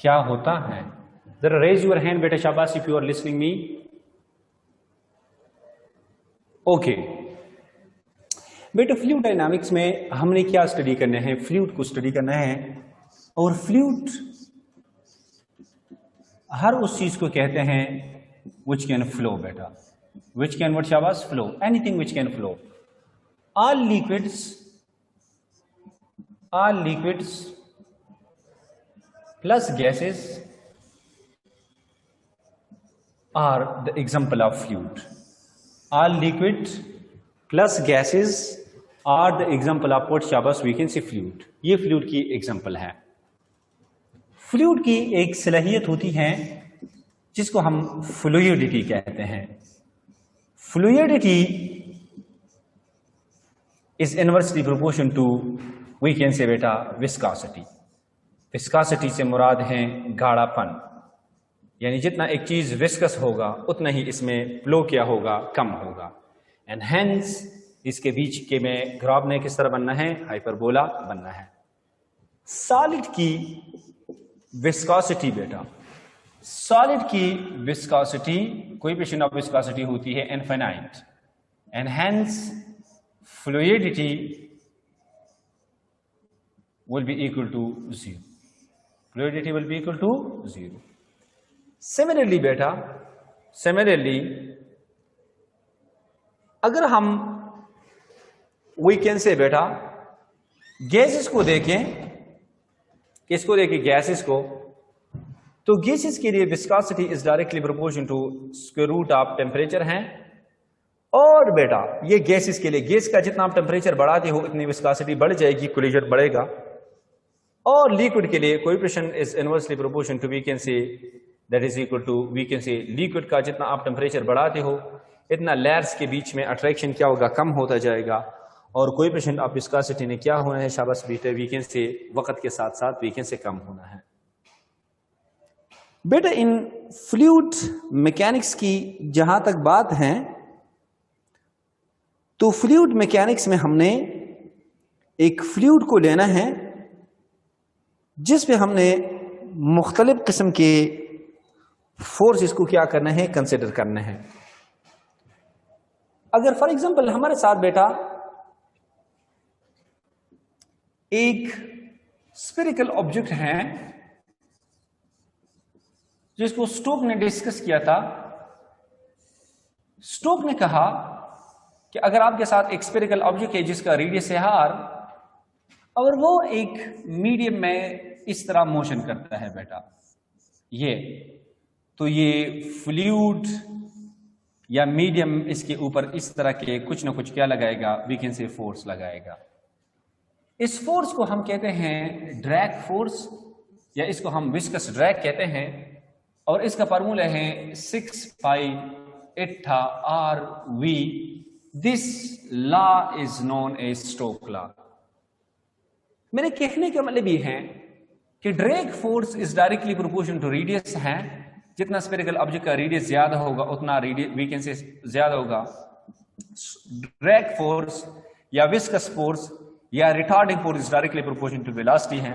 क्या होता है? जरा रेज योर हैंड बेटा, शाबाश, if you are listening me. Okay बेटा, फ्लूइड डायनामिक्स में हमने क्या स्टडी करना है? फ्लूइड को स्टडी करना है। और फ्लूइड हर उस चीज को कहते हैं which can flow बेटा, which can what शाबाश flow, anything which can flow। all liquids plus gases are the example of fluid। all liquids plus gases are the example of what शाबाश we can say fluid। ये fluid की example है। Fluid की एक सलाहियत होती है जिसको हम फ्लूइडिटी कहते हैं। Fluidity is inversely proportion to we can say बेटा विस्कोसिटी। विस्कोसिटी से मुराद है गाढ़ापन, यानी जितना एक चीज विस्कस होगा उतना ही इसमें फ्लो क्या होगा, कम होगा। एंड हेंस इसके बीच के में ग्राफ ने किस तरह बनना है, हाइपरबोला बनना है। सॉलिड की विस्कोसिटी बेटा, सॉलिड की विस्कोसिटी, कोएफिशिएंट ऑफ विस्कोसिटी होती है infinite, and hence fluidity will be equal to 0। Fluidity will be equal to 0। Similarly बेटा, सिमिलरली अगर हम वी कैन से बेटा गैसेस को देखें, किसको देखें, गैसेस को, तो गैसेस के लिए viscosity is directly proportion to square root of temperature है। और बेटा ये गैसेस के लिए, गैस का जितना आप टेम्परेचर बढ़ाते हो उतनी विस्कोसिटी बढ़ जाएगी, कोलिजन बढ़ेगा। और लिक्विड के लिए coefficient is inversely proportion to we can say that is equal to we can say liquid का जितना आप टेम्परेचर बढ़ाते हो इतना लेयर्स के बीच में अट्रैक्शन क्या होगा, कम होता जाएगा। और कोएफिशिएंट ऑफ विस्कोसिटी ने क्या होना है, शाबाश बेटा, वीकेंड से वक्त के साथ साथ वीकेंड से कम होना है। बेटा इन फ्लूइड मैकेनिक्स की जहां तक बात है, तो फ्लूइड मैकेनिक्स में हमने एक फ्लूइड को लेना है जिस पे हमने मुख्तलिफ किस्म के फोर्सेस को क्या करना है, कंसिडर करना है। अगर फॉर एग्जांपल हमारे साथ बेटा एक स्फेरिकल ऑब्जेक्ट है जिसको स्टोक ने डिस्कस किया था। स्टोक ने कहा कि अगर आपके साथ एक स्फेरिकल ऑब्जेक्ट है जिसका रेडियस है r, और वो एक मीडियम में इस तरह मोशन करता है बेटा, तो ये फ्लूइड या मीडियम इसके ऊपर इस तरह के कुछ ना कुछ क्या लगाएगा, वी कैन से फोर्स लगाएगा। इस फोर्स को हम कहते हैं ड्रैग फोर्स, या इसको हम विस्कस ड्रैग कहते हैं। और इसका फार्मूला है 6 pi eta R V. This law is known as Stoke law. मेरे कहने का मतलब ये है कि drag force is directly proportional to radius है। जितना स्फेरिकल ऑब्जेक्ट का रेडियस ज्यादा होगा उतना वी कैन से ज्यादा होगा। ड्रैग फोर्स या विस्कस फोर्स या retarding force is directly proportional to velocity है,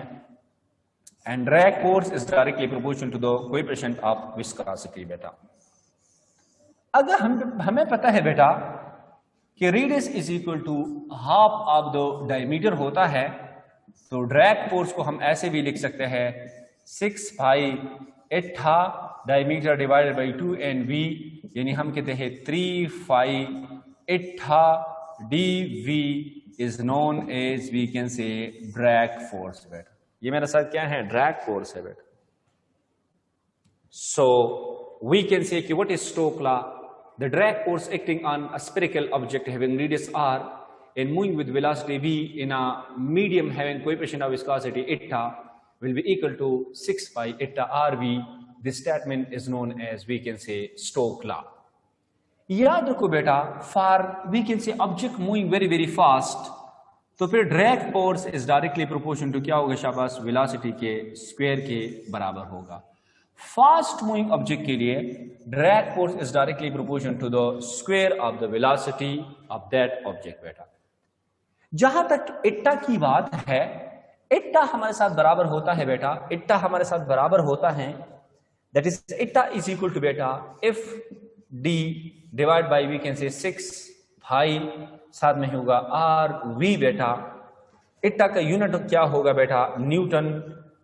and drag force is directly proportional to the coefficient of viscosity बेटा। अगर हमें पता है बेटा कि radius is equal to half of the diameter होता है, तो ड्रैग फोर्स को हम ऐसे भी लिख सकते हैं 6 pi eta diameter divided by 2 and V, यानी हम कहते हैं 3 pi eta D V is known as we can say drag force बेटा। ये मेरा साथ क्या है, ड्रैग फोर्स है बेटा। सो वी कैन से कि what is Stoke law, the drag force acting on a spherical object having radius r and moving with velocity v in a medium having coefficient of viscosity eta will be equal to 6 pi eta rv. This statement is known as we can say Stokes law. याद रखो बेटा, for we can say object moving very very fast, तो फिर drag force is directly proportional to क्या होगा शाबाश, velocity के square के बराबर होगा। फास्ट मूविंग ऑब्जेक्ट के लिए drag force is directly proportional to the square of the velocity of that object बेटा। जहां तक इट्टा की बात है, इट्टा हमारे साथ बराबर होता है बेटा, इट्टा हमारे साथ बराबर होता है, that is eta is equal to बेटा if D divide by we can say 6 भाई साथ में होगा आर वी बेटा। इट्टा का यूनिट क्या होगा बेटा, newton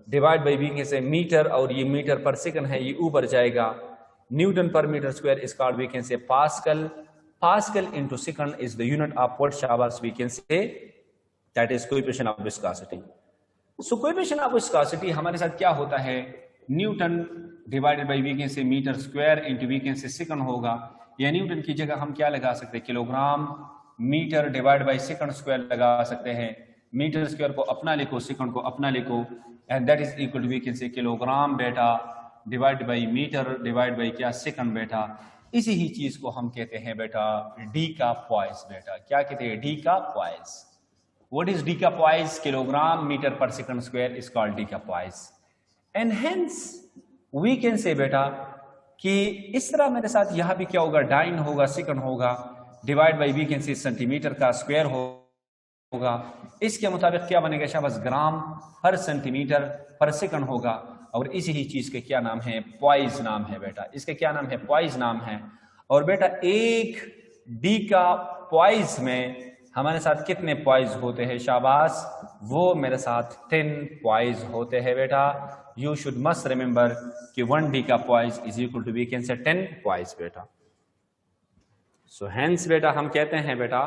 divide by we can say metre, और ये मीटर पर सेकंड है, ये ऊपर जाएगा। न्यूटन पर metre square is called we can say pascal. Pascal into second is the unit of what Shabbos we can say, that is coefficient of viscosity. So coefficient of viscosity हमारे साथ क्या होता है, newton divided by we can say metre square into we can say second होगा, या Newton की जगह हम क्या लगा सकते हैं, kilogram metre divide by second square लगा सकते हैं। मीटर स्क्वायर को अपना लिखो, सेकंड को अपना लिखो, and that is equal to we can say kilogram बेटा divide by metre divide by क्या सेकंड बेटा। इसी ही चीज को हम कहते हैं बेटा डी का पॉइस बेटा। क्या कहते हैं, डी का पॉइस। व्हाट इज डी का पॉइस, किलोग्राम मीटर पर second square is called D का poised. And hence we can say बेटा कि इस तरह मेरे साथ यहां भी क्या होगा, डाइन होगा, सेकंड होगा, divide by we can say centimetre का स्क्वायर होगा। इसके मुताबिक क्या बनेगा शाबाश, ग्राम पर सेंटीमीटर पर सेकंड होगा। और इसी ही चीज के क्या नाम है, पॉइस नाम है बेटा। इसके क्या नाम है, पॉइस नाम है। और बेटा एक डी का पॉइस में हमारे साथ कितने पॉइस होते हैं शाबाश, वो मेरे साथ 10 पॉइस होते हैं बेटा। यू शुड मस्ट रिमेंबर कि 1 डी का poise is equal to we can say 10 poised बेटा। सो हेंस बेटा हम कहते हैं बेटा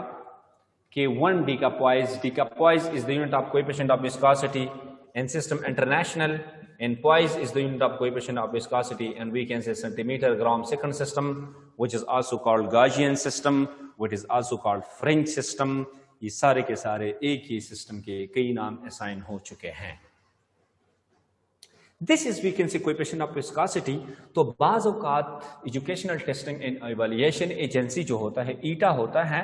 कि 1 डी का poise is the unit of coefficient of viscosity in system international, and poise is the unit of coefficient of viscosity, and we can say centimeter gram second system, which is also called Gaussian system, which is also called French system. ये सारे के सारे एक ही system के कई नाम assign हो चुके हैं। This is we can say coefficient of viscosity। तो बाज़ औक़ात educational testing and evaluation agency जो होता है, ईटा होता है,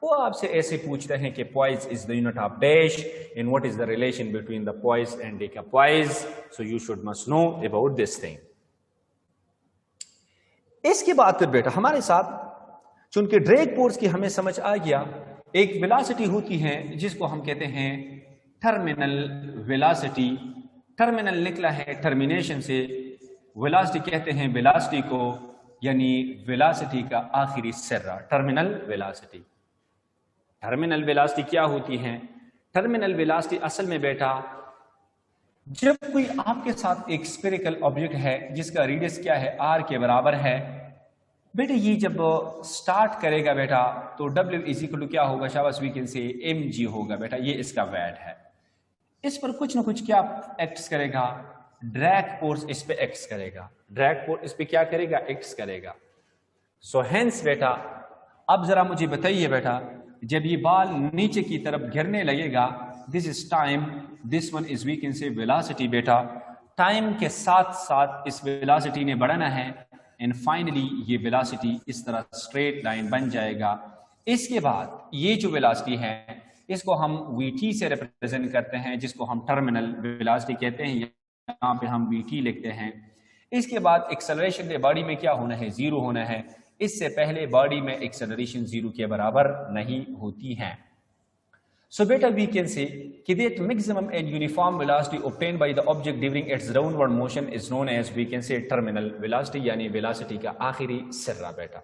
वो आपसे ऐसे पूछते हैं कि poise is the unit of dash and what is the relation between the poise and D का poised. So you should must know about this thing. इसके बाद फिर बेटा हमारे साथ चूंकि ड्रैग फोर्स की हमें समझ आ गया, एक वेलोसिटी होती है जिसको हम कहते हैं टर्मिनल वेलोसिटी। टर्मिनल निकला है टर्मिनेशन से, वेलोसिटी कहते हैं वेलोसिटी को, यानी वेलोसिटी का आखिरी सिरा, टर्मिनल वेलोसिटी। टर्मिनल वेलोसिटी क्या होती है, टर्मिनल वेलोसिटी असल में बेटा जब कोई आपके साथ एक स्फेरिकल ऑब्जेक्ट है जिसका रेडियस क्या है, आर के बराबर है बेटा, ये जब स्टार्ट करेगा बेटा तो W इज इक्वल टू क्या होगा शाबाश, वी कैन से mg होगा बेटा। ये इसका वेट है, इस पर कुछ ना कुछ क्या एक्ट करेगा, ड्रैग फोर्स इस पे एक्ट करेगा, ड्रैग फोर्स इस पे क्या करेगा, एक्ट करेगा। सो हेंस बेटा अब जरा मुझे बताइए बेटा, जब ये बाल नीचे की तरफ गिरने लगेगा, this is time, this one is we can say velocity बेटा। टाइम के साथ साथ इस वेलोसिटी ने बढ़ना है, एंड फाइनली ये वेलोसिटी इस तरह स्ट्रेट लाइन बन जाएगा। इसके बाद ये जो वेलोसिटी है इसको हम vt से रिप्रेजेंट करते हैं, जिसको हम टर्मिनल वेलोसिटी कहते हैं, यहाँ पे हम vt लिखते हैं। इसके बाद एक्सेलरेशन बॉडी में क्या होना है, 0 होना है। इससे पहले बॉडी में एक्सेलरेशन 0 के बराबर नहीं होती है। सो बेटा वी कैन से कि that maximum and uniform velocity obtained by the object during its downward motion is known as we can say terminal velocity, यानी वेलोसिटी का आखिरी सिरा बेटा।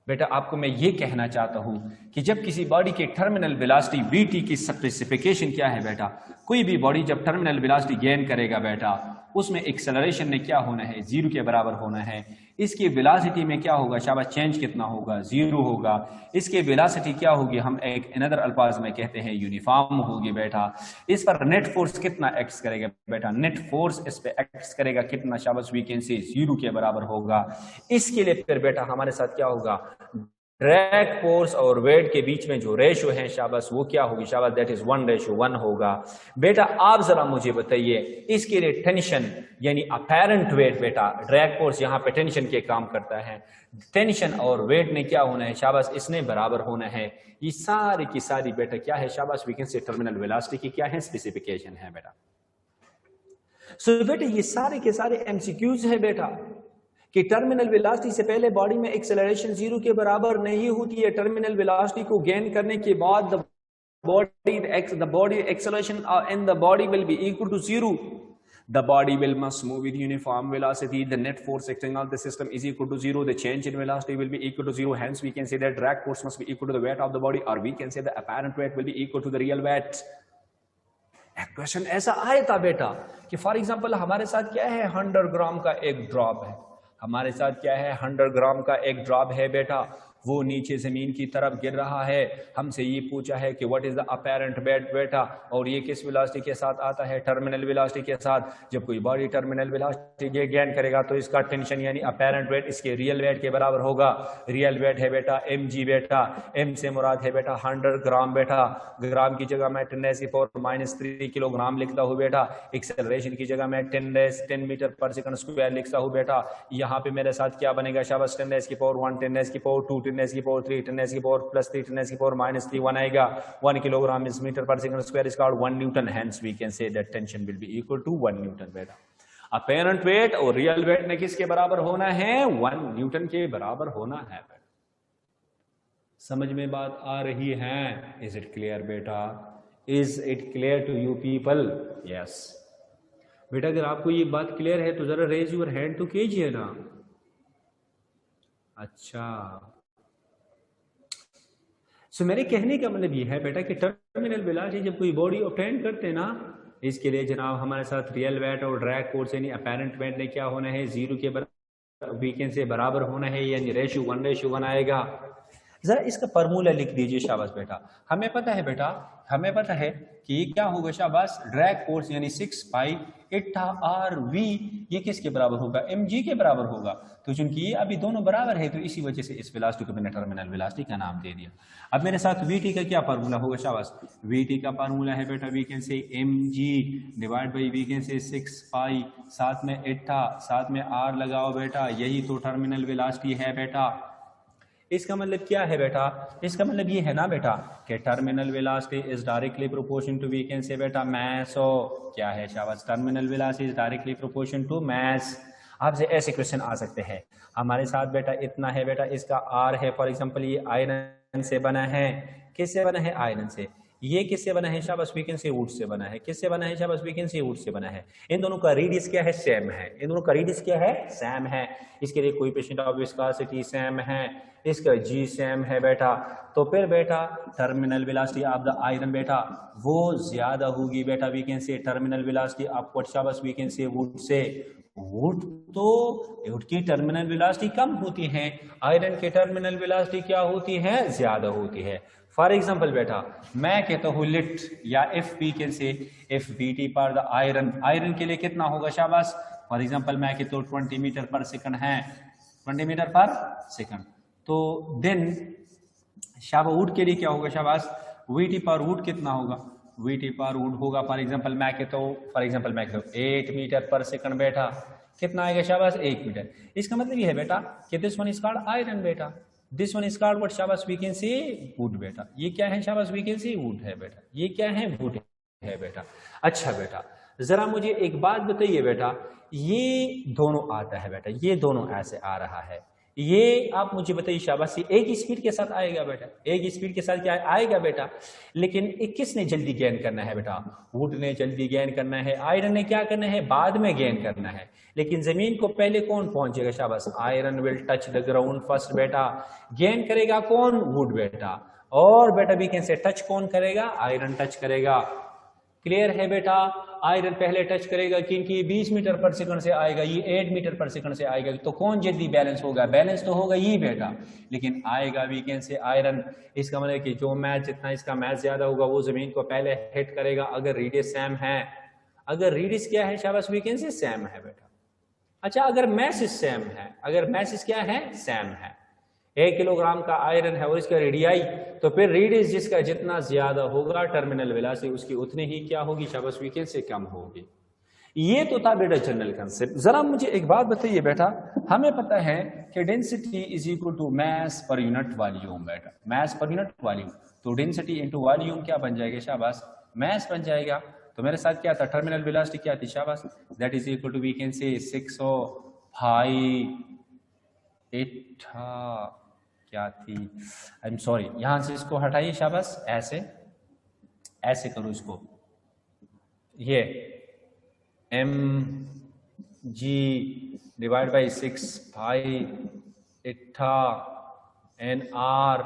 बेटा आपको मैं ये कहना चाहता हूं कि जब किसी बॉडी के टर्मिनल वेलोसिटी vt की स्पेसिफिकेशन क्या है बेटा, कोई भी बॉडी जब टर्मिनल वेलोसिटी गेन करेगा बेटा, उसमें एक्सेलरेशन ने क्या होना है, 0 के बराबर होना है। इसकी वेलोसिटी में क्या होगा शाबाश, चेंज कितना होगा, 0 होगा। इसके वेलोसिटी क्या होगी, हम एक अनदर अल्फाज में कहते हैं यूनिफॉर्म होगी बेटा। इस पर नेट फोर्स कितना एक्ट करेगा बेटा, नेट फोर्स इस पे एक्ट करेगा कितना शाबाश, वी कैन से 0 के बराबर होगा। इसके लिए फिर बेटा हमारे साथ क्या होगा, ड्रैग फोर्स और वेट के बीच में जो रेशो है शाबाश, वो क्या होगी शाबाश, दैट इज 1:1 होगा। बेटा आप जरा मुझे बताइए, इसके लिए टेंशन यानी अपैरेंट वेट बेटा, ड्रैग फोर्स यहाँ पे टेंशन के काम करता है, टेंशन और वेट ने क्या होना है शाबाश, इसने बराबर होना है। ये सारी की सारी बेटा क्या है शाबाश, we can say terminal velocity की क्या है, स्पेसिफिकेशन है बेटा। सो बेटा ये सारे के सारे एमसीक्यूज है बेटा कि टर्मिनल वेलोसिटी से पहले बॉडी में एक्सेलरेशन 0 के बराबर नहीं होती है। टर्मिनल वेलोसिटी को गेन करने के बाद the body acceleration in the body will be equal to 0. The body will must move with uniform velocity. The net force acting on the system is equal to 0. The change in velocity will be equal to 0. Hence, we can say that drag force must be equal to the weight of the body, or we can say the apparent weight will be equal to the real weight. एक question ऐसा आया था बेटा कि for example हमारे साथ क्या है, 100 ग्राम का एक ड्रॉप है, हमारे साथ क्या है, 100 ग्राम का एक ड्रॉप है बेटा, वो नीचे जमीन की तरफ गिर रहा है। हमसे ये पूछा है कि what is the apparent weight बेटा, और ये किस वेलोसिटी के साथ आता है, टर्मिनल वेलोसिटी के साथ। जब कोई बॉडी टर्मिनल वेलोसिटी गेन करेगा तो इसका टेंशन यानी अपैरेंट वेट इसके रियल वेट के बराबर होगा। रियल वेट है बेटा mg बेटा, m से मुराद है बेटा 100 ग्राम बेटा, ग्राम की जगह मैं 10⁻³ किलोग्राम लिखता हूँ बेटा, एक्सेलरेशन की जगह मैं 10 मीटर पर सेकंड स्क्वायर लिखता हूँ बेटा। यहाँ पे मेरे साथ क्या बनेगा शाबाश, 10⁻⁴ 10⁻⁴ 2 10⁻³ 10⁻+3 10⁻⁻³ 1 आएगा। 1 किलोग्राम इज मीटर पर second square is called 1 newton. Hence we can say that tension will be equal to 1 newton बेटा। अपैरेंट वेट और रियल वेट ने किसके बराबर होना है, 1 न्यूटन के बराबर होना है बेटा। समझ में बात आ रही है? इज इट क्लियर बेटा? Is it clear to you people? Yes बेटा, अगर आपको ये बात क्लियर है तो जरा रेज यूर हैंड तो कीजिए ना। अच्छा, सो मेरे कहने का मतलब ये है बेटा कि टर्मिनल वेलोसिटी जब कोई बॉडी ऑब्टेन करते हैं ना, इसके लिए जनाब हमारे साथ रियल वेट और ड्रैग फोर्स यानी अपैरेंट वेट ने क्या होना है, 0 के बराबर वीकेंड से बराबर होना है, यानी रेशियो 1:1 आएगा। जरा इसका फार्मूला लिख दीजिए शाबाश बेटा। हमें पता है बेटा, हमें पता है कि ये क्या होगा शाबाश, ड्रैग फोर्स यानी 6π/r(v) ये किसके बराबर होगा, mg के बराबर होगा। तो चूंकि ये अभी दोनों बराबर है तो इसी वजह से इस वेलोसिटी को मैंने टर्मिनल वेलोसिटी का नाम दे दिया। अब मेरे साथ vt का क्या फार्मूला होगा शाबाश, vt का फार्मूला है बेटा we can say mg divide by we can say 6π, साथ में एटा, साथ में r लगाओ बेटा, यही तो टर्मिनल वेलोसिटी है बेटा। इसका मतलब क्या है बेटा, इसका मतलब ये है ना बेटा कि terminal velocity is directly proportion to we can say बेटा मास। और क्या है शाबाश, terminal velocity is directly proportion to mass. आपसे ऐसे क्वेश्चन आ सकते हैं, हमारे साथ बेटा इतना है बेटा, इसका आर है, फॉर एग्जांपल ये आयरन से बना है, किससे बना है, आयरन से। ये किससे बना है शाबाश, वी कैन से वुड से बना है, किससे बना है शाबाश, वी कैन से वुड से बना है। इन दोनों का रेडियस क्या है, सेम है, इन दोनों का रेडियस क्या है, सेम है। इसके लिए कोएफिशिएंट ऑफ विस्कोसिटी सेम है, इसका जी सेम है बेटा। तो फिर बेटा terminal velocity of the iron बेटा वो ज्यादा होगी बेटा, we can say terminal velocity of what शाबाश, वी कैन से वुड से। वुड तो वुड की टर्मिनल वेलोसिटी कम होती है, आयरन की टर्मिनल वेलोसिटी क्या होती है, ज्यादा होती है। फॉर एग्जाम्पल बेटा मैं कहता हूँ लिट या F we can say F B T पर द आयरन, आयरन के लिए कितना होगा शाबाश, फॉर एग्जाम्पल मैं कहता हूँ 20 मीटर पर सेकंड है, 20 मीटर पर सेकंड। तो देन शाबाश वुड के लिए क्या होगा शाबाश, वी टी पर वुड कितना होगा, वी टी पर वुड होगा फॉर एग्जाम्पल मैं कहता हूँ 8 मीटर पर सेकंड बेटा। कितना आएगा शाबाश, 1 मीटर। इसका मतलब ये है बेटा कि this one is called iron बेटा, this one is called what शाबाश, वी कैन से वुड बेटा। ये क्या है शाबाश, वी कैन से वुड है बेटा, ये क्या है, वुड है बेटा। अच्छा बेटा जरा मुझे एक बात बताइए बेटा, ये दोनों आता है बेटा, ये दोनों ऐसे आ रहा है, ये आप मुझे बताइए शाबाश, ये एक स्पीड के साथ आएगा बेटा, एक स्पीड के साथ क्या आएगा बेटा। लेकिन किसने जल्दी गेन करना है बेटा, वुड ने जल्दी गेन करना है, आयरन ने क्या करना है, बाद में गेन करना है। लेकिन जमीन को पहले कौन पहुंचेगा शाबाश, iron will touch the ground first बेटा। गेन करेगा कौन, वुड बेटा। और बेटा वी कैन से टच कौन करेगा, आयरन टच करेगा। क्लियर है बेटा, आयरन पहले टच करेगा क्योंकि 20 मीटर पर सेकंड से आएगा, ये 8 मीटर पर सेकंड से आएगा, तो कौन जल्दी बैलेंस होगा, बैलेंस तो होगा ये बेटा। लेकिन आएगा वी कैन से आयरन, इसका मतलब कि जो मैच जितना इसका मैच ज्यादा होगा वो जमीन को पहले हिट करेगा, अगर रेडियस सेम है, अगर रेडियस क्या है शाबाश, वी कैन से सेम है बेटा। अच्छा अगर मैसेज सेम है, अगर मैसेज क्या है, सेम है, 1 किलोग्राम का आयरन है और इसका रेडियाई, तो फिर रेडियस जिसका जितना ज्यादा होगा टर्मिनल वेलोसिटी उसकी उतनी ही क्या होगी शाबाश, वी कैन से कम होगी। ये तो था बेटा जनरल कंसेप्ट। जरा मुझे एक बात बताइए बेटा, हमें पता है कि density is equal to mass पर यूनिट वॉल्यूम बेटा, मास पर यूनिट वॉल्यूम, तो डेंसिटी इनटू वॉल्यूम क्या बन जाएगा शाबाश, मास बन जाएगा। तो मेरे साथ क्या था, टर्मिनल वेलोसिटी क्या थी शाबाश, that is equal to we can say 605 क्या थी, आई एम सॉरी, यहां से इसको हटाइए शाबाश, ऐसे ऐसे करो इसको, ये एम जी डिवाइड बाई 6 भाई इट्ठा एन आर,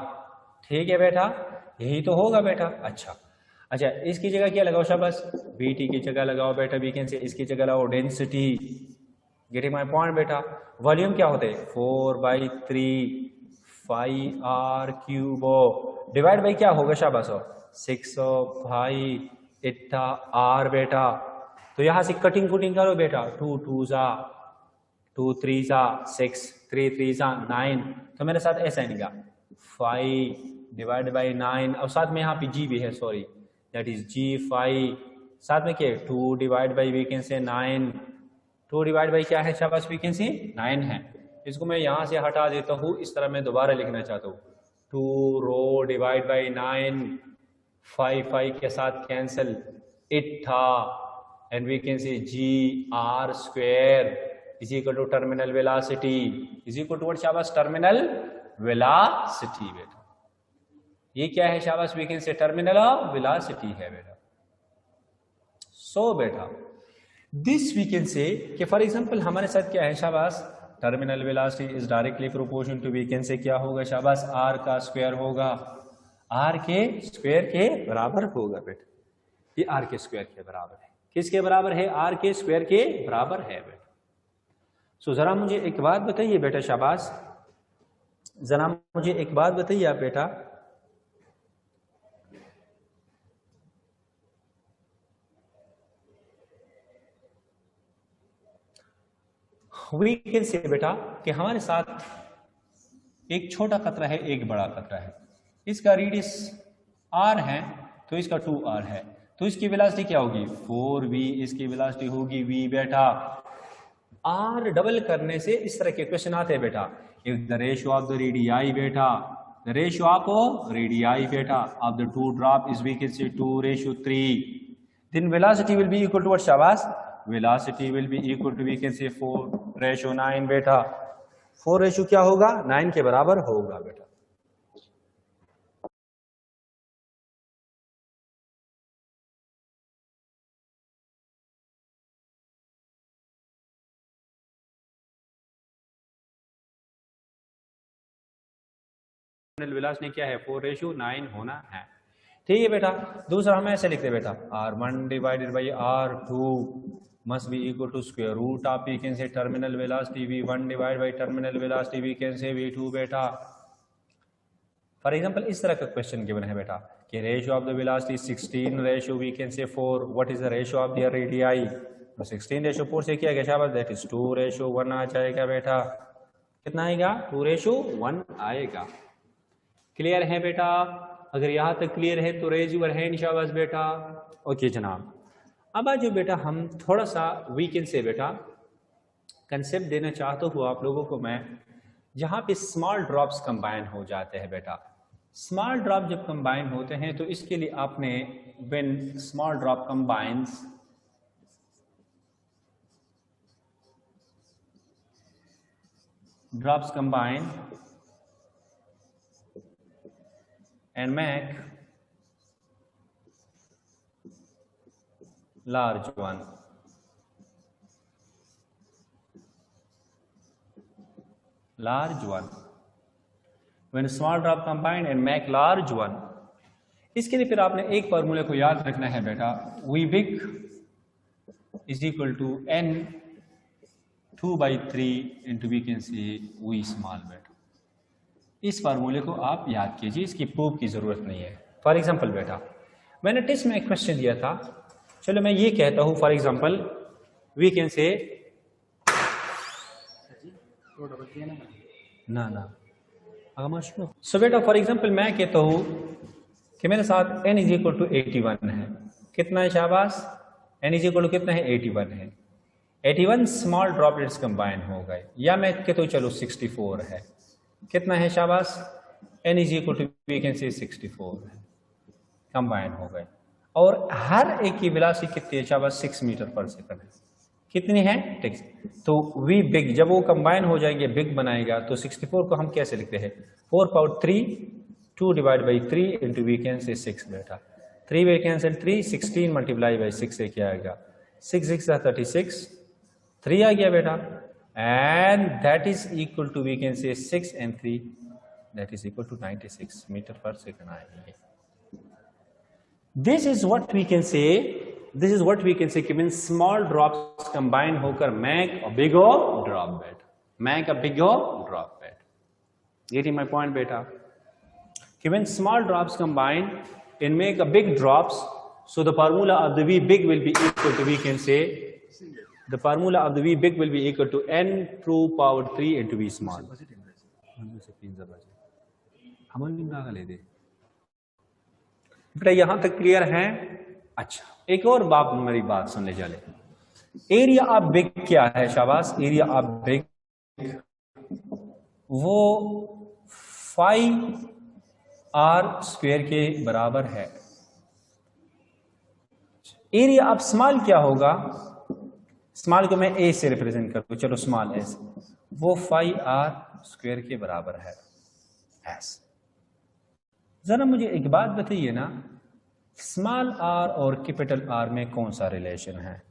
ठीक है बेटा, यही तो होगा बेटा। अच्छा अच्छा, इसकी जगह क्या लगाओ शाबाश, बी टी की जगह लगाओ बेटा, वी कैन से इसकी जगह लगाओ डेंसिटी, गेटिंग माई पॉइंट बेटा। वॉल्यूम क्या होते हैं 4/3 फाइव आर क्यूबो, डिवाइड बाई क्या होगा शाबाश 6 भाई इट्ठा आर बेटा। तो यहां से कटिंग कुटिंग करो बेटा, 2 2 जा 2 3 जा 6 3 3 जा 9, तो मेरे साथ ऐसा आएगा 5 डिवाइड बाई 9, और साथ में यहाँ पे जी भी है, सॉरी दैट इज जी 5, साथ में क्या 2 डिवाइड बाई वी कैन से 9, 2 डिवाइड बाई क्या है शाबाश वी कैन से 9 है। इसको मैं यहाँ से हटा देता हूँ, इस तरह मैं दोबारा लिखना चाहता हूँ 2 रो डिवाइड बाई 9, 5 5 के साथ cancel, eta and we can say G R square is equal to terminal velocity is equal to what शाबाश टर्मिनल वेलोसिटी बेटा। ये क्या है शाबाश we can say terminal velocity है बेटा। सो बेटा दिस वी कैन से कि फॉर एग्जांपल हमारे साथ क्या है शाबाश terminal velocity is directly proportional to we can say क्या होगा शाबाश आर का स्क्वायर होगा, आर के स्क्वायर के बराबर होगा बेटा। ये आर के स्क्वायर के बराबर है, किसके बराबर है आर के स्क्वायर के बराबर है बेटा। सो जरा मुझे एक बात बताइए बेटा शाबाश, जरा मुझे एक बात बताइए आप बेटा, वी कैन से बेटा कि हमारे साथ एक छोटा कतरा है एक बड़ा कतरा है, इसका रेडियस r है तो इसका 2r है, तो इसकी वेलोसिटी क्या होगी 4v, इसकी वेलोसिटी होगी v बेटा। r डबल करने से इस तरह के क्वेश्चन आते हैं बेटा, if the ratio of the radii बेटा, द रेशियो ऑफ रेडियाई बेटा of the two drop is we can say 2:3, then velocity will be equal to what शाबाश, velocity will be equal to we can say 4:9 बेटा। 4 क्या होगा 9 के बराबर होगा बेटा। वेलोसिटी क्या है 4:9 होना है, ठीक है बेटा। दूसरा हम ऐसे लिखते बेटा r1 divided by r2 must be equal to square root of we can say terminal velocity v1 divided by terminal velocity we can say v2 बेटा। फॉर एग्जांपल इस तरह का क्वेश्चन गिवन है बेटा कि ratio of the velocity 16 ratio we can say 4, what is the ratio of the radii, तो 16:4 से क्या गया शाबाश दैट इज 2:1 आ जाएगा बेटा। कितना आएगा 2:1 आएगा। क्लियर है बेटा, अगर यहां तक क्लियर है तो रेज यूर हैंड शाबाश बेटा। ओके जनाब, अब आज बेटा हम थोड़ा सा वीकेंड से बेटा कंसेप्ट देना चाहता हूँ आप लोगों को मैं, जहां पे स्मॉल ड्रॉप्स कंबाइन हो जाते हैं बेटा। स्मॉल ड्रॉप जब कंबाइन होते हैं तो इसके लिए आपने when small drop combines drops combine and make large one, when small drop combine and make large one। इसके लिए फिर आपने एक फार्मूले को याद रखना है बेटा, V big is equal to n 2/3 into we can say V small बेटा। इस फार्मूले को आप याद कीजिए, इसकी प्रूफ की जरूरत नहीं है। फॉर एग्जांपल बेटा मैंने टेस्ट में एक क्वेश्चन दिया था, चलो मैं ये कहता हूं फॉर एग्जांपल वी कैन से ना सो बेटा फॉर एग्जांपल मैं कहता हूं कि मेरे साथ n इज इक्वल टू 81 है। कितना है शाबाश, n इज इक्वल टू कितना है 81 है। 81 स्मॉल ड्रॉपलेट्स कंबाइन हो गए, या मैं कहता हूं चलो 64 है। कितना है शाबाश n is equal to we can say 64 है, कंबाइन हो गए। और हर एक की वेलोसिटी कितनी है शाबाश 6 मीटर पर सेकंड है। कितनी है 6, तो v बिग जब वो कंबाइन हो जाएंगे बिग बनाएगा तो 64 को हम कैसे लिखते हैं 4 power 3 2 divide by 3 into we can say 6 बेटा। 3 वे कैंसिल 3, 16 मल्टीप्लाई बाई 6 से क्या आएगा 6 6 36, 3 आ गया बेटा, and that is equal to we can say 6 and 3 that is equal to 96 metre पर सेकंड आएंगे। This is what we can say, this is what we can say कि व्हेन स्मॉल ड्रॉप्स कंबाइन होकर make a big drop bed, make a big drop bed. Getting my point बेटा? कि when small drops combine and make a big drops, so the formula of the V big will be equal to, we can say, the formula of the V big will be equal to n to power 3 into V small. बेटा यहां तक clear है? अच्छा, एक और बात मेरी बात सुन ले चले। एरिया ऑफ बिग क्या है? शाबाश, एरिया ऑफ बिग वो 5r स्क्वायर के बराबर है। एरिया ऑफ स्मॉल क्या होगा? स्मॉल को मैं ए से रिप्रेजेंट करता हूं, चलो स्मॉल एस, वो 5r स्क्वायर के बराबर है एस। जरा मुझे एक बात बताइए ना, स्मॉल आर और कैपिटल आर में कौन सा रिलेशन है?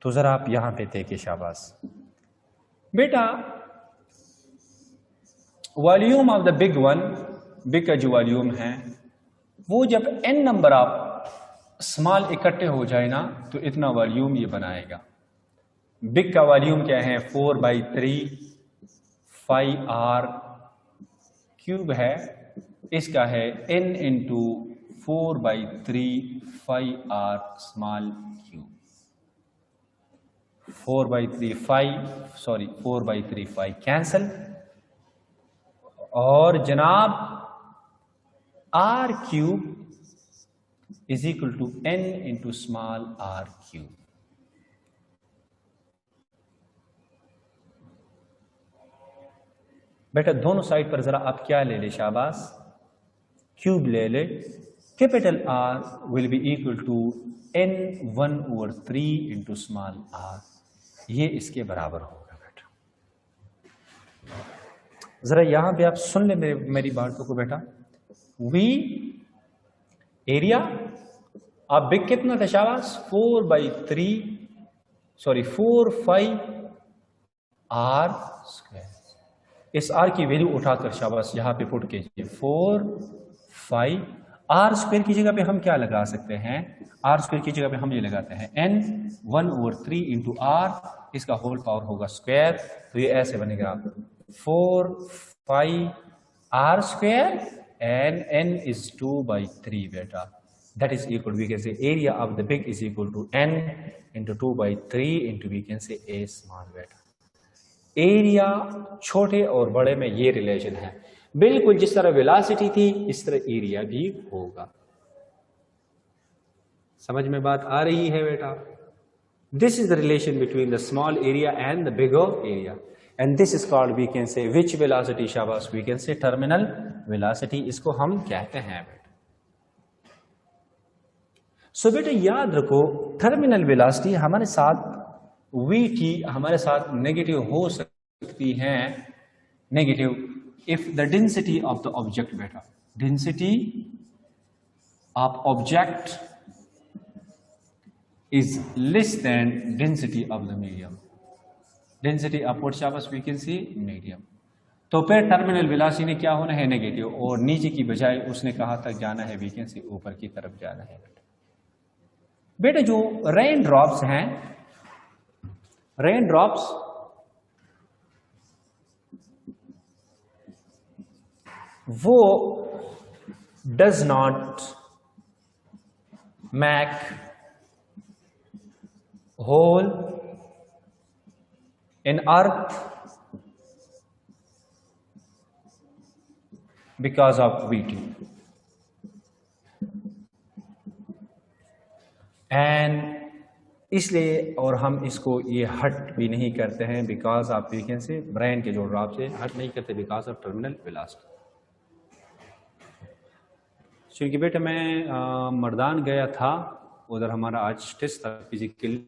तो जरा आप यहां पे देखिए। शाबाश बेटा, volume of the big one, big का जो वॉल्यूम है वो जब n नंबर ऑफ स्मॉल इकट्ठे हो जाए ना तो इतना वॉल्यूम ये बनाएगा। बिग का वॉल्यूम क्या है? 4/3 5r क्यूब है, इसका है n into 4/3 5r small cube. 4/3 5 cancel, और जनाब r cube is equal to n into small r cube. बेटा दोनों साइड पर जरा आप क्या ले ले? शाबाश, क्यूब ले ले। Capital R will be equal to n1/3 into small r, ये इसके बराबर होगा। बेटा जरा यहां पे आप सुन ले मेरी बातों को बेटा। वी एरिया आप बिग कितना था? शाबाश 4 5 r स्क्वायर। इस r की वैल्यू उठाकर शाबाश यहां पे पुट कीजिए। 4 5 r स्क्वायर की जगह पे हम क्या लगा सकते हैं? r स्क्वायर की जगह पे हम ये लगाते हैं n1/3 इंटू r, इसका होल पावर होगा स्क्वायर, तो ये ऐसे बनेगा 4 5 r square and n is 2/3 बेटा। That is equal, we can say area of the big is equal to n into 2/3 into we can say a small बेटा। Area छोटे और बड़े में ये रिलेशन है, बिल्कुल जिस तरह वेलोसिटी थी इस तरह एरिया भी होगा। समझ में बात आ रही है बेटा? This is the relation between the small area and the bigger area, and this is called we can say which velocity? शाबाश, we can say terminal velocity, इसको हम कहते हैं बेटा। सो बेटा याद रखो, टर्मिनल वेलोसिटी हमारे साथ vt हमारे साथ नेगेटिव हो सकती है, negative if the density of the object बेटा, density of object is less than density of the medium. Density upward शाबाश वी कैन सी मीडियम। तो फिर टर्मिनल वेलोसिटी ने क्या होना है? नेगेटिव, और नीचे की बजाय उसने कहा था जाना है वी कैन सी ऊपर की तरफ जाना है बेटा। जो रेन ड्रॉप्स हैं, रेन ड्रॉप्स वो does not make hole in earth because of VT, and इसलिए और हम इसको ये हट भी नहीं करते हैं बिकॉज ऑफ वीकेंड से, ब्रेन के जो ड्रॉप से हट नहीं करते बिकॉज ऑफ टर्मिनल वेलोसिटी। क्योंकि बेटा मैं मर्दान गया था, उधर हमारा आज टेस्ट था फिजिकल,